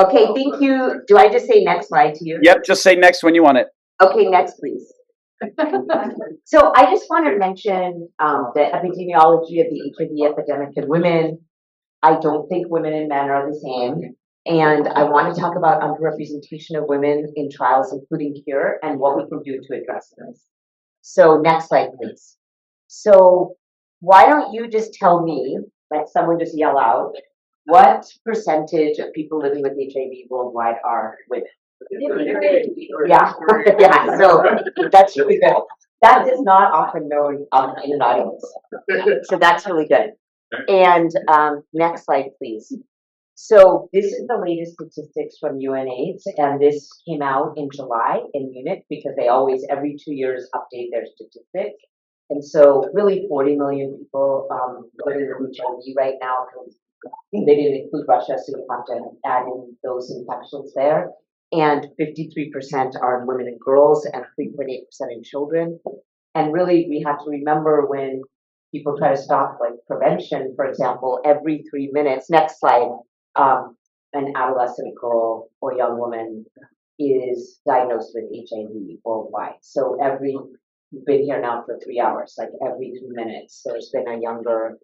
Okay, thank you. Do I just say next slide to you? Yep, just say next when you want it. Okay, next, please. So I just want to mention the epidemiology of the HIV epidemic in women. I don't think women and men are the same. And I want to talk about underrepresentation of women in trials, including cure, and what we can do to address this. So next slide, please. So why don't you just tell me, like someone just yell out, what percentage of people living with HIV worldwide are women? Yeah, yeah, so that's really good. That is not often known in an audience. So that's really good. And next slide, please. So this is the latest statistics from UNAIDS, and this came out in July in Munich because they always, every 2 years, update their statistics. And so really 40 million people living with HIV right now. They didn't include Russia, so you have to add in those infections there. And 53% are women and girls, and 3.8% in children. And really, we have to remember when people try to stop like prevention, for example, every 3 minutes, next slide, an adolescent girl or young woman is diagnosed with HIV worldwide. So we've been here now for 3 hours, like every 3 minutes, there's been a younger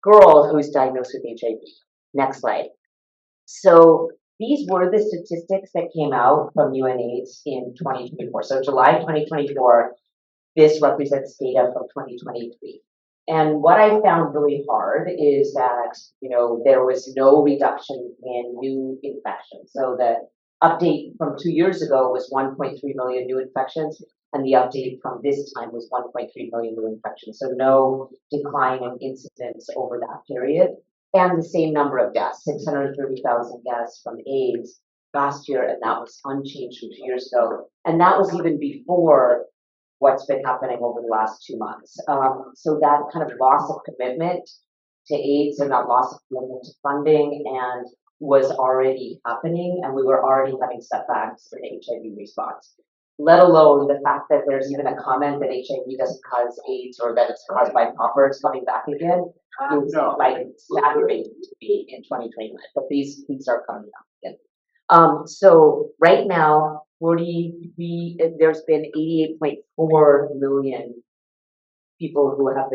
girl who's diagnosed with HIV. Next slide. So these were the statistics that came out from UNAIDS in 2024. So July 2024, this represents data from 2023. And what I found really hard is that, there was no reduction in new infections. So the update from 2 years ago was 1.3 million new infections, and the update from this time was 1.3 million new infections. So no decline in incidence over that period. And the same number of deaths, 630,000 deaths from AIDS last year, and that was unchanged from 2 years ago. And that was even before what's been happening over the last 2 months. So that kind of loss of commitment to AIDS and that loss of commitment to funding and was already happening, and we were already having setbacks in HIV response. Let alone the fact that there's even a comment that HIV doesn't cause AIDS or that it's caused by poppers coming back again. It's like staggering to be in 2021, but these are coming up again. So right now, there's been 88.4 million people who have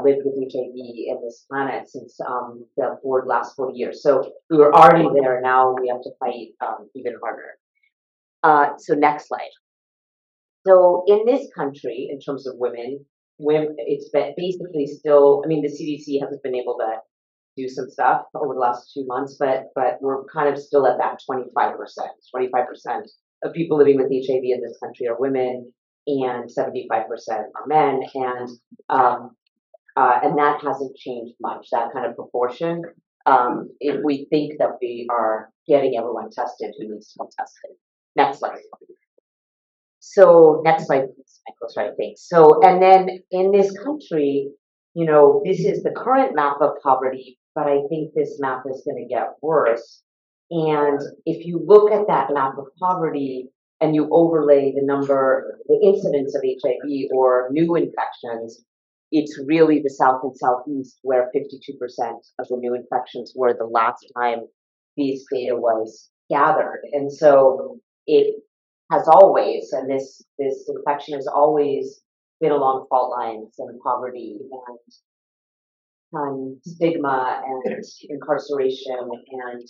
lived with HIV in this planet since the last 40 years. So we were already there. Now we have to fight even harder. So next slide. So in this country, in terms of women, it's been basically still, the CDC hasn't been able to do some stuff over the last 2 months, but we're kind of still at that 25%. 25% of people living with HIV in this country are women, and 75% are men, and that hasn't changed much, that kind of proportion. If we think that we are getting everyone tested who needs to be tested. Next slide. So next slide, please, Michael, sorry, thanks. So, and then in this country, this is the current map of poverty, but I think this map is going to get worse. And if you look at that map of poverty and you overlay the incidence of HIV or new infections, it's really the South and Southeast where 52% of the new infections were the last time these data was gathered. And so it has always, and this infection has always been along fault lines and poverty and stigma and incarceration and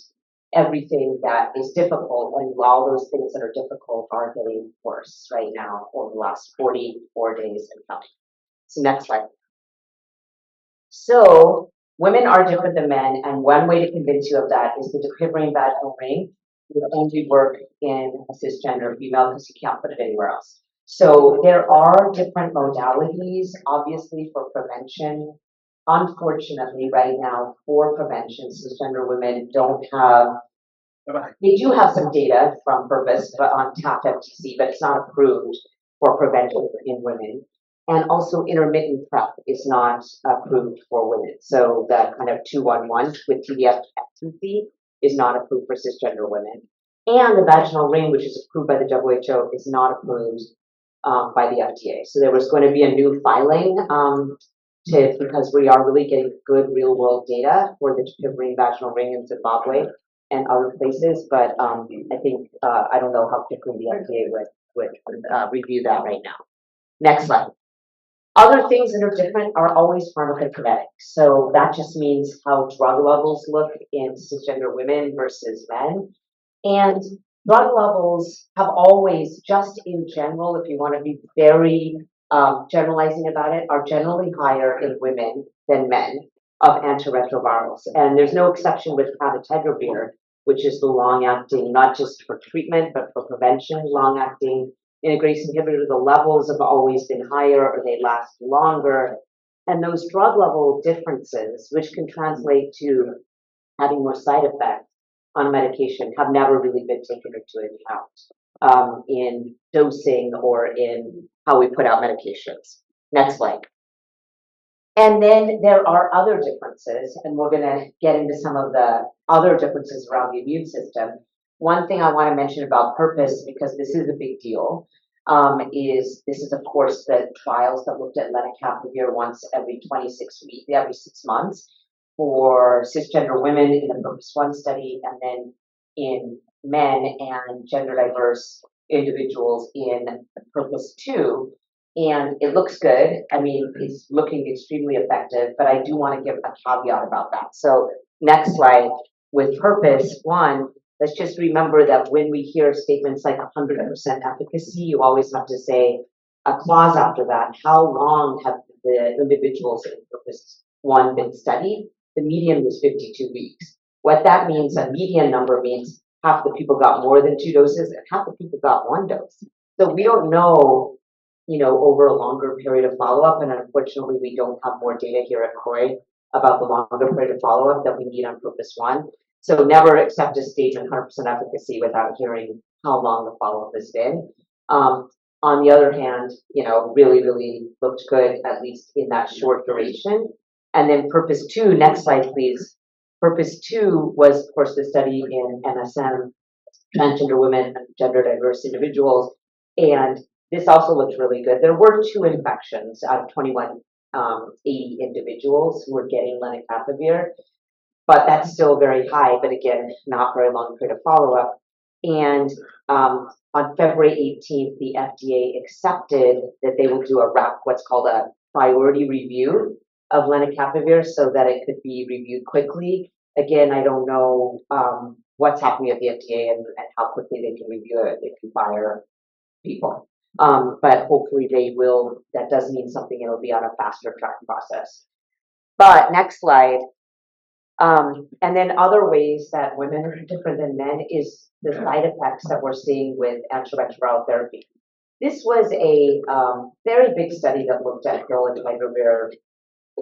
everything that is difficult, and all those things that are difficult are getting worse right now over the last 44 days and counting. So next slide. So women are different than men, and one way to convince you of that is the defibrillating vaginal ring will only work in a cisgender female because you can't put it anywhere else. So there are different modalities, obviously, for prevention. Unfortunately, right now, for prevention, cisgender women they do have some data from Purpose on TAP FTC, but it's not approved for prevention in women. And also intermittent PrEP is not approved for women. So that kind of 2-1-1 with TDF FTC is not approved for cisgender women. And the vaginal ring, which is approved by the WHO, is not approved by the FDA. So there was going to be a new filing because we are really getting good real world data for the ring vaginal ring in Zimbabwe and other places. But I think I don't know how quickly the FDA would review that right now. Next slide. Other things that are different are always pharmacokinetics. So that just means how drug levels look in cisgender women versus men. And drug levels have always, just in general, if you want to be very generalizing about it, are generally higher in women than men of antiretrovirals. And there's no exception with cabotegravir, which is the long-acting, not just for treatment, but for prevention, long-acting integrase inhibitor. The levels have always been higher or they last longer. And those drug level differences, which can translate to having more side effects on medication, have never really been taken into account in dosing or in how we put out medications. Next slide. And then there are other differences, and we're going to get into some of the other differences around the immune system. One thing I want to mention about purpose, because this is a big deal, is this is, of course, the trials that looked at lenacapavir once every 26 weeks, every 6 months for cisgender women in the Purpose 1 study, and then in men and gender diverse individuals in Purpose 2. And it looks good. I mean, it's looking extremely effective, but I do want to give a caveat about that. So next slide. With Purpose 1, let's just remember that when we hear statements like 100% efficacy, you always have to say a clause after that. How long have the individuals in Purpose 1 been studied? The median was 52 weeks. What that means, a median number means half the people got more than 2 doses and half the people got 1 dose. So we don't know, over a longer period of follow-up, and unfortunately we don't have more data here at CROI about the longer period of follow-up that we need on Purpose 1. So never accept a statement 100% efficacy without hearing how long the follow-up has been. On the other hand, really, really looked good, at least in that short duration. And then Purpose 2, next slide, please. Purpose 2 was, of course, the study in MSM, transgender women and gender diverse individuals. And this also looked really good. There were 2 infections out of 2180 individuals who were getting lenacapavir, but that's still very high, but again, not very long period of follow-up. And on February 18th, the FDA accepted that they will do what's called a priority review of lenacapavir so that it could be reviewed quickly. Again, I don't know what's happening at the FDA and how quickly they can review it. They can fire people. But hopefully they will. That does mean something. It'll be on a faster track process. But next slide. And then other ways that women are different than men is the side effects that we're seeing with antiretroviral therapy. This was a very big study that looked at dolutegravir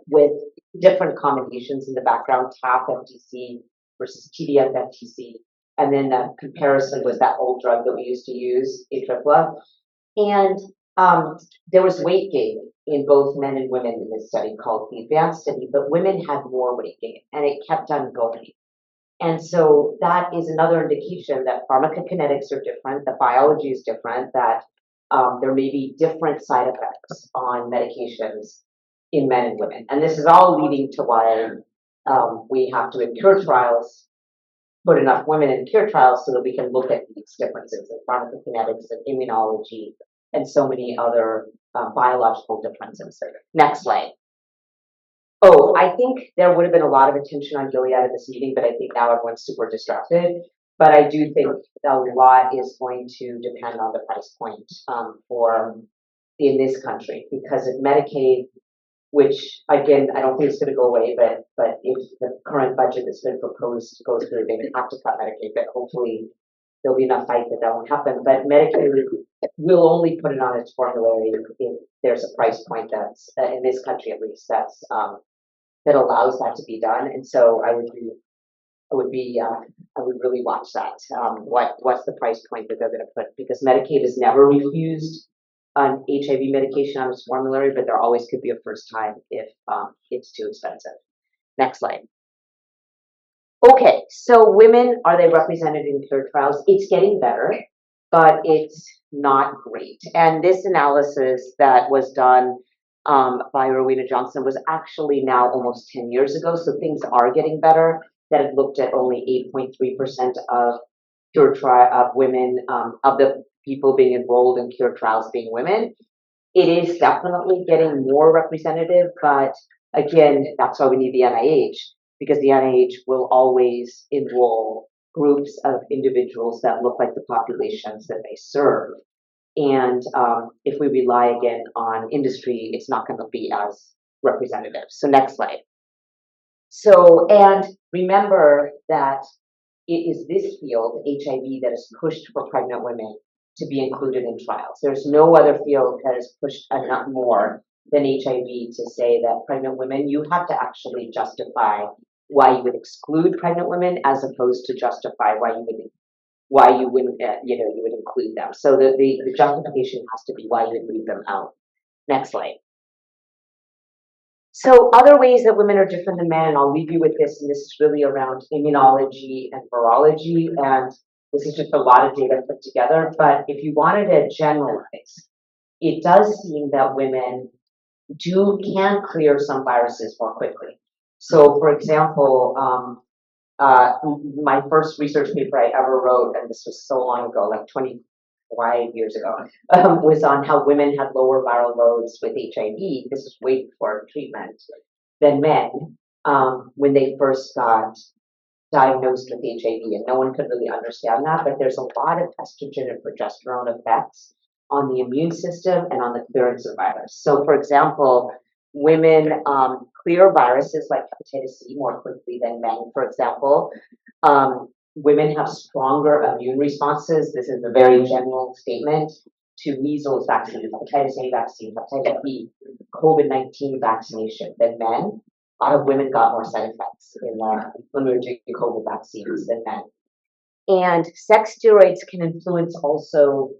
with different combinations in the background, TAF FTC versus TDF FTC, and then the comparison was that old drug that we used to use, Atripla. And there was weight gain in both men and women in this study called the advanced study, but women had more weight gain and it kept on going. And so that is another indication that pharmacokinetics are different, the biology is different, that there may be different side effects on medications in men and women. And this is all leading to why we have to, in cure trials, put enough women in cure trials so that we can look at these differences in pharmacokinetics and immunology and so many other biological differences. Next slide. Oh, I think there would have been a lot of attention on Gilead at this meeting, but I think now everyone's super distracted. But I do think a lot is going to depend on the price point in this country, because if Medicaid, which again, I don't think it's going to go away, but if the current budget that's been proposed goes through, they would have to cut Medicaid, but hopefully there'll be enough fight that won't happen. But Medicaid will only put it on its formulary if there's a price point that's, in this country at least, that's that allows that to be done. And so I would really watch that. What's the price point that they're going to put? Because Medicaid has never refused an HIV medication on its formulary, but there always could be a first time if it's too expensive. Next slide. Okay, so women, are they represented in cure trials? It's getting better, but it's not great. And this analysis that was done by Rowena Johnson was actually now almost 10 years ago, so things are getting better. That it looked at only 8.3% of cure trial of women, of the people being enrolled in cure trials being women. It is definitely getting more representative, but again, that's why we need the NIH, because the NIH will always enroll groups of individuals that look like the populations that they serve. And if we rely again on industry, it's not going to be as representative. So next slide. So, and remember that it is this field, HIV, that has pushed for pregnant women to be included in trials. There's no other field that has pushed enough more than HIV to say that pregnant women, you have to actually justify why you would exclude pregnant women as opposed to justify why you wouldn't, you would include them. So the justification has to be why you would leave them out. Next slide. So other ways that women are different than men, and I'll leave you with this, and this is really around immunology and virology, and this is just a lot of data put together, but if you wanted to generalize, it does seem that women can clear some viruses more quickly. So for example, my first research paper I ever wrote, and this was so long ago, like 25 years ago, was on how women had lower viral loads with HIV. This is way before treatment than men when they first got diagnosed with HIV, and no one could really understand that. But there's a lot of estrogen and progesterone effects on the immune system and on the clearance of virus. So, for example, women clear viruses like hepatitis C more quickly than men, for example. Women have stronger immune responses. This is a very general statement to measles vaccine, hepatitis A vaccine, hepatitis B, COVID-19 vaccination than men. A lot of women got more side effects when we were doing COVID vaccines than men. And sex steroids can influence also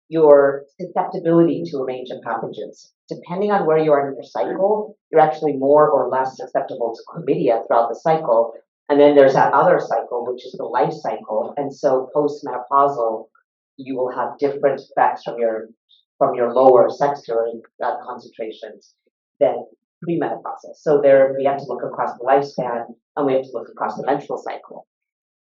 your susceptibility to a range of pathogens. Depending on where you are in your cycle, you're actually more or less susceptible to chlamydia throughout the cycle. And then there's that other cycle, which is the life cycle. And so postmenopausal, you will have different effects from your lower sex steroid concentrations than premenopausal. So there we have to look across the lifespan and we have to look across the menstrual cycle.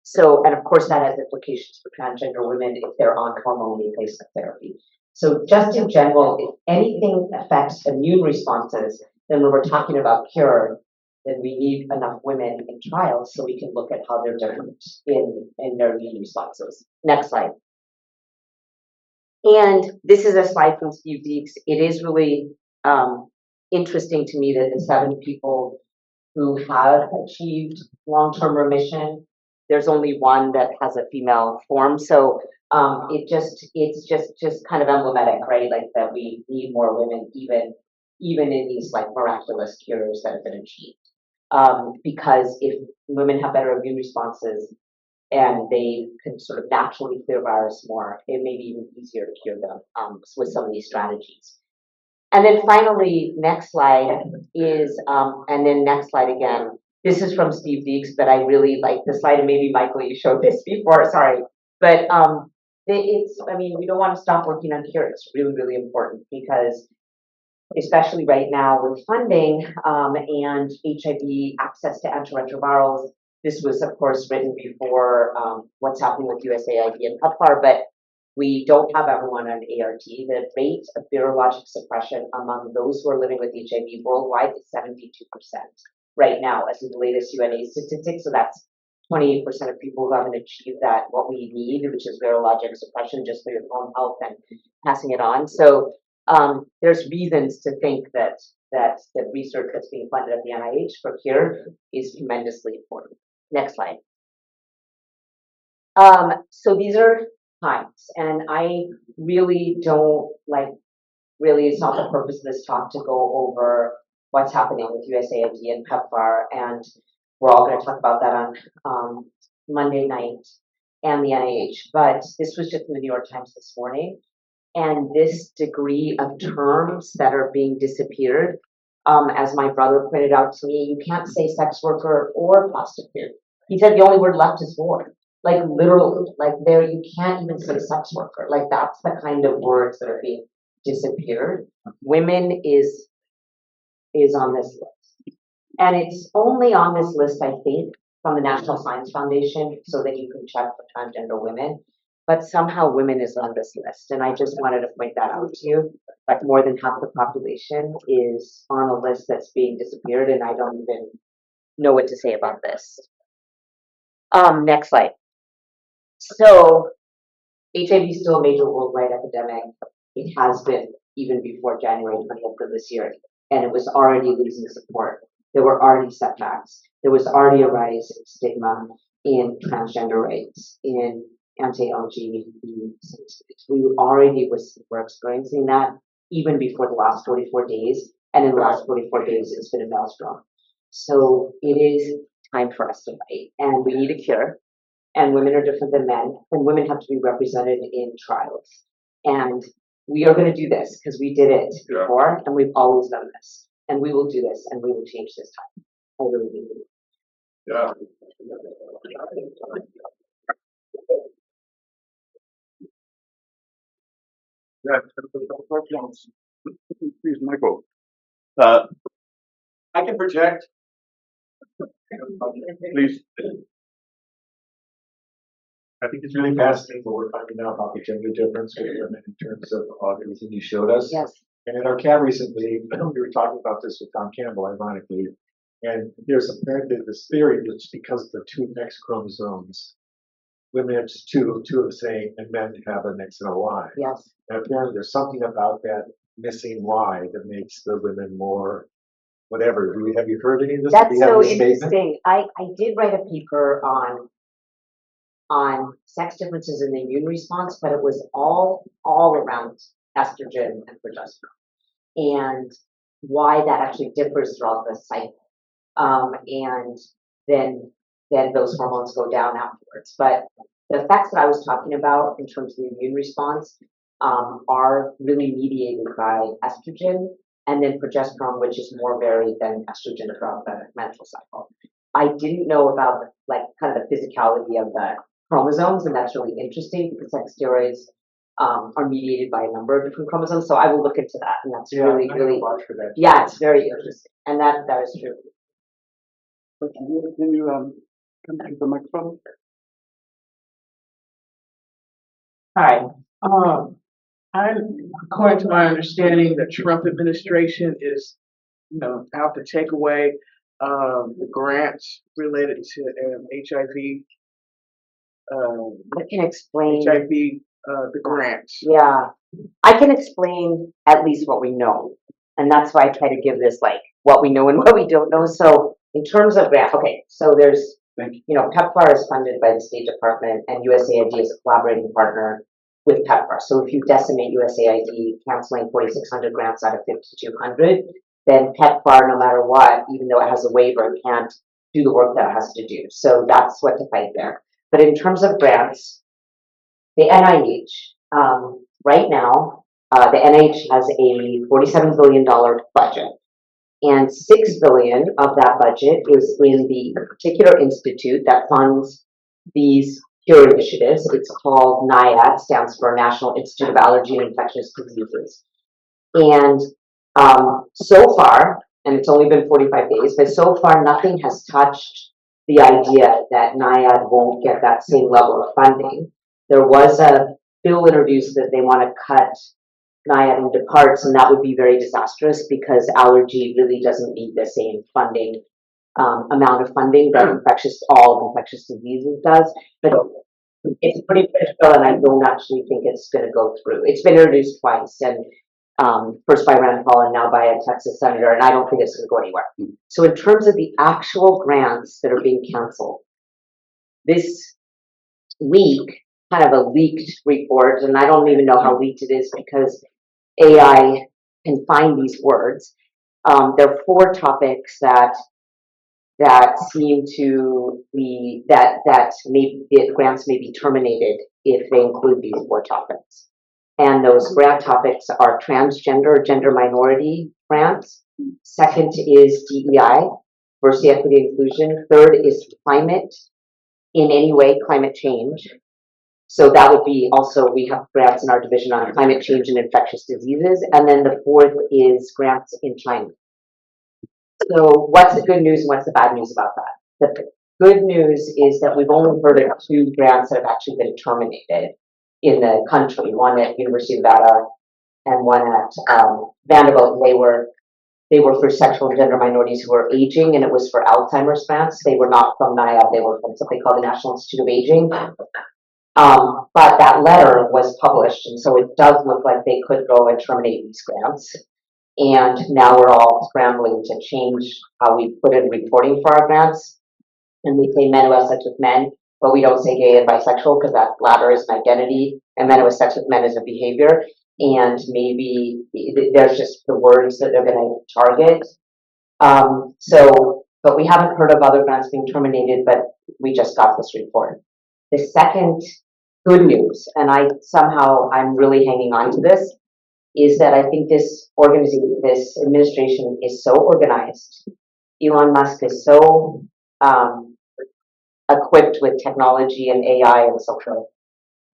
So, and of course that has implications for transgender women if they're on hormone replacement therapy. So just in general, if anything affects immune responses, then when we're talking about cure, then we need enough women in trials so we can look at how they're different in their immune responses. Next slide. And this is a slide from Steve Deeks. It is really interesting to me that the 7 people who have achieved long-term remission, there's only one that has a female form. So it's just kind of emblematic, right? Like that we need more women even in these like miraculous cures that have been achieved. Because if women have better immune responses and they can sort of naturally clear virus more, it may be even easier to cure them with some of these strategies. And then finally, next slide is, and then next slide again. This is from Steve Deeks, but I really like this slide, and maybe Michael, you showed this before, sorry. But I mean, we don't want to stop working on cure. It's really, really important because especially right now with funding and HIV access to antiretrovirals, this was of course written before what's happening with USAID and PEPFAR, but we don't have everyone on ART. The rate of virologic suppression among those who are living with HIV worldwide is 72% right now, as of the latest UNA statistics. So that's 28% of people who haven't achieved that, what we need, which is virologic suppression just for your own health and passing it on. So there's reasons to think that the research that's being funded at the NIH for cure is tremendously important. Next slide. So these are times, and I really don't really it's not the purpose of this talk to go over what's happening with USAID and PEPFAR, and we're all going to talk about that on Monday night and the NIH, but this was just in the New York Times this morning, and this degree of terms that are being disappeared, as my brother pointed out to me, you can't say sex worker or prostitute He said the only word left is whore. Like literally, like there, you can't even say sex worker. Like that's the kind of words that are being disappeared. Women is on this list. And it's only on this list, I think, from the National Science Foundation, so that you can check for transgender women. But somehow women is on this list. And I just wanted to point that out to you. Like more than half the population is on a list that's being disappeared, and I don't even know what to say about this. Next slide. So HIV is still a major worldwide epidemic. It has been even before January 20th of this year, and it was already losing support. There were already setbacks. There was already a rise in stigma in transgender rights, in anti-LGBT sensitivity. We already were experiencing that even before the last 44 days, and in the last 44 days, it's been a maelstrom. So it is time for us to fight, and we need a cure. And women are different than men, and women have to be represented in trials. And we are going to do this because we did it before, and we've always done this. And we will do this, and we will change this time. I really do. Yeah. Please, Michael. I can project. Please. I think it's really fascinating what we're finding out about the gender difference with women in terms of everything you showed us. Yes. And in our cab recently, we were talking about this with Tom Campbell, ironically. And there's apparently this theory that it's because of the two X chromosomes. Women have just two of the same, and men have an X and a Y. Yes. And apparently there's something about that missing Y that makes the women more whatever. Have you heard any of this? That's so interesting. I did write a paper on sex differences in the immune response, but it was all around estrogen and progesterone, and why that actually differs throughout the cycle. And then those hormones go down afterwards. But the effects that I was talking about in terms of the immune response are really mediated by estrogen and then progesterone, which is more varied than estrogen throughout the menstrual cycle. I didn't know about like kind of the physicality of the chromosomes, and that's really interesting because sex steroids are mediated by a number of different chromosomes. So I will look into that, and that's really yeah, it's very interesting, and that is true. Can you come to the microphone? Hi. According to my understanding, the Trump administration is, out to take away the grants related to HIV. I can explain. HIV, the grants. Yeah, I can explain at least what we know, and that's why I try to give this like what we know and what we don't know. So in terms of grant, okay, so there's, PEPFAR is funded by the State Department, and USAID is a collaborating partner with PEPFAR. So if you decimate USAID, canceling 4,600 grants out of 5,200, then PEPFAR, no matter what, even though it has a waiver, can't do the work that it has to do. So that's what to fight there. But in terms of grants, the NIH, right now, the NIH has a $47 billion budget. And $6 billion of that budget is in the particular institute that funds these cure initiatives. It's called NIAID, stands for National Institute of Allergy and Infectious Diseases. And so far, and it's only been 45 days, but so far nothing has touched the idea that NIAID won't get that same level of funding. There was a bill introduced that they want to cut NIAID into parts, and that would be very disastrous because allergy really doesn't need the same funding amount of funding that all of infectious diseases does. But it's pretty critical, and I don't actually think it's going to go through. It's been introduced twice, and first by Rand Paul and now by a Texas senator, and I don't think it's going to go anywhere. So in terms of the actual grants that are being canceled, this week, kind of a leaked report, and I don't even know how leaked it is because AI can find these words. There are 4 topics that seem to be that grants may be terminated if they include these 4 topics. And those grant topics are transgender, gender minority grants. Second is DEI, diversity, equity, inclusion. Third is climate in any way climate change. So that would be also, we have grants in our division on climate change and infectious diseases. And then the fourth is grants in China. So what's the good news and what's the bad news about that? The good news is that we've only heard of 2 grants that have actually been terminated in the country, one at University of Nevada and one at Vanderbilt. They were for sexual and gender minorities who are aging, and it was for Alzheimer's grants. They were not from NIAID, they were from something called the National Institute of Aging. But that letter was published, and so it does look like they could go and terminate these grants. And now we're all scrambling to change how we put in reporting for our grants. And we say men who have sex with men, but we don't say gay and bisexual because that latter is an identity, and men who have sex with men is a behavior. And maybe there's just the words that they're going to target. But we haven't heard of other grants being terminated, but we just got this report. The second good news, and I'm really hanging on to this, is that I think this organization, this administration is so organized. Elon Musk is so equipped with technology and AI and so forth,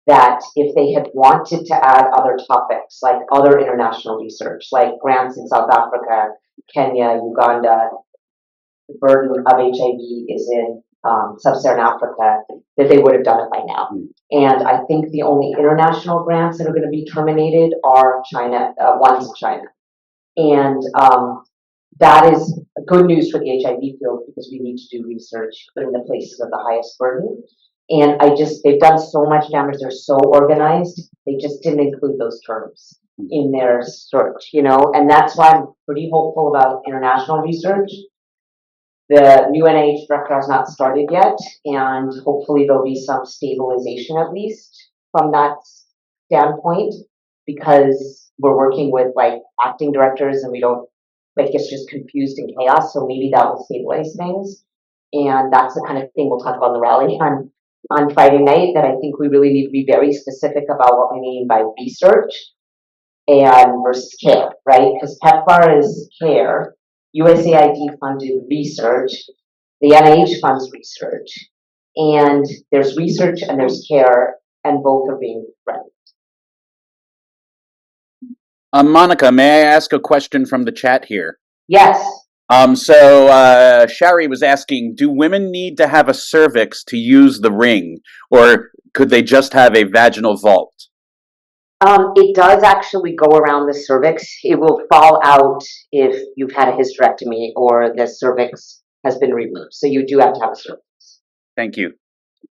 that if they had wanted to add other topics, like other international research, like grants in South Africa, Kenya, Uganda, the burden of HIV is in sub-Saharan Africa, that they would have done it by now. And I think the only international grants that are going to be terminated are ones in China. And that is good news for the HIV field because we need to do research in the places of the highest burden. And they've done so much damage, they're so organized, they just didn't include those terms in their search, and that's why I'm pretty hopeful about international research. The new NIH director has not started yet, and hopefully there'll be some stabilization at least from that standpoint, because we're working with acting directors and we don't, it's just confused and chaos, so maybe that will stabilize things. And that's the kind of thing we'll talk about in the rally on Friday night, that I think we really need to be very specific about what we mean by research and versus care, right? Because PEPFAR is care, USAID funded research, the NIH funds research, and there's research and there's care, and both are being threatened. Monica, may I ask a question from the chat here? Yes. So Shari was asking, do women need to have a cervix to use the ring, or could they just have a vaginal vault? It does actually go around the cervix. It will fall out if you've had a hysterectomy or the cervix has been removed. So you do have to have a cervix. Thank you.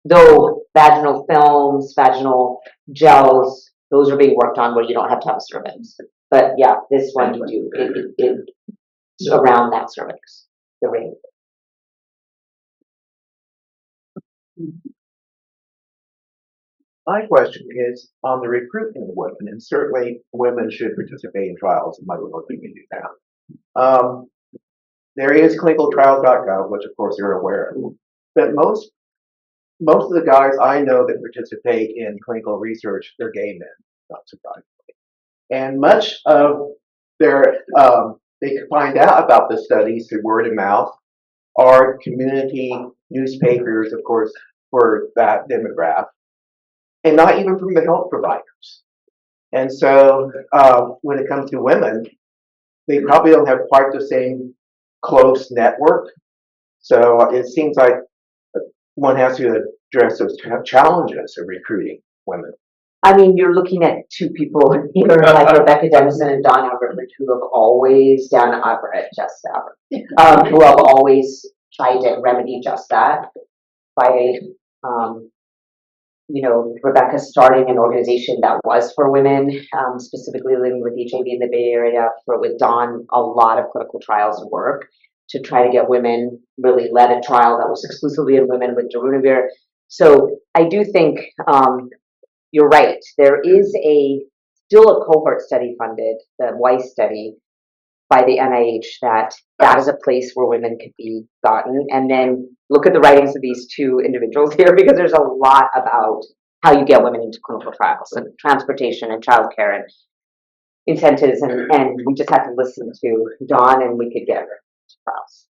Though vaginal films, vaginal gels, those are being worked on where you don't have to have a cervix. But yeah, this one you do. It's around that cervix, the ring. My question is on the recruitment of women, and certainly women should participate in trials, and might work we can do that. There is clinicaltrials.gov, which of course you're aware of, but most of the guys I know that participate in clinical research, they're gay men, not surprisingly. And much of their, they can find out about the studies through word of mouth, or community newspapers, of course, for that demographic, and not even from the health providers. And so when it comes to women, they probably don't have quite the same close network. So it seems like one has to address those challenges of recruiting women. I mean, you're looking at 2 people here, like Rebecca Dennison and Dawn Albert, who have always, who have always tried to remedy just that by, Rebecca starting an organization that was for women, specifically living with HIV in the Bay Area, with Dawn, a lot of clinical trials work to try to get women, really led a trial that was exclusively in women with darunavir. So I do think you're right. There is still a cohort study funded, the WISE study by the NIH, that is a place where women could be gotten. And then look at the writings of these 2 individuals here, because there's a lot about how you get women into clinical trials and transportation and childcare and incentives. And we just have to listen to Dawn and we could get her to trials.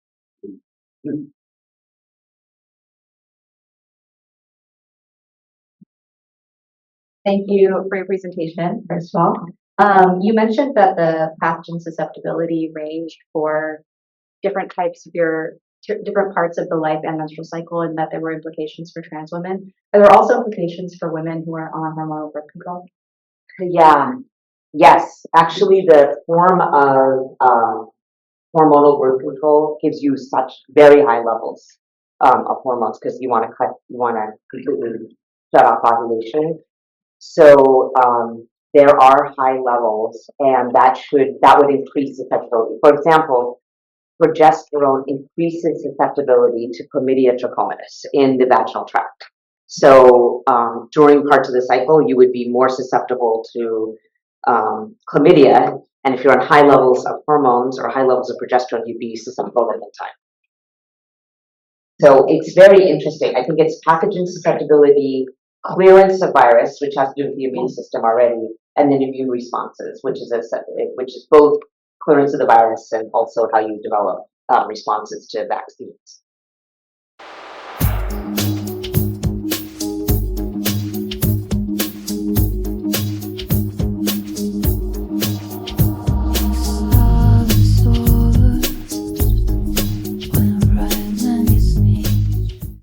Thank you for your presentation, first of all. You mentioned that the pathogen susceptibility ranged for different types of different parts of the life and menstrual cycle, and that there were implications for trans women. Are there also implications for women who are on hormonal birth control? Yeah, yes, actually the form of hormonal birth control gives you such very high levels of hormones because you want to completely shut off ovulation. So there are high levels, and that would increase susceptibility. For example, progesterone increases susceptibility to chlamydia trachomatis in the vaginal tract. So during parts of the cycle, you would be more susceptible to chlamydia, and if you're on high levels of hormones or high levels of progesterone, you'd be susceptible at that time. So it's very interesting. I think it's pathogen susceptibility, clearance of virus, which has to do with the immune system already, and then immune responses, which is both clearance of the virus and also how you develop responses to vaccines.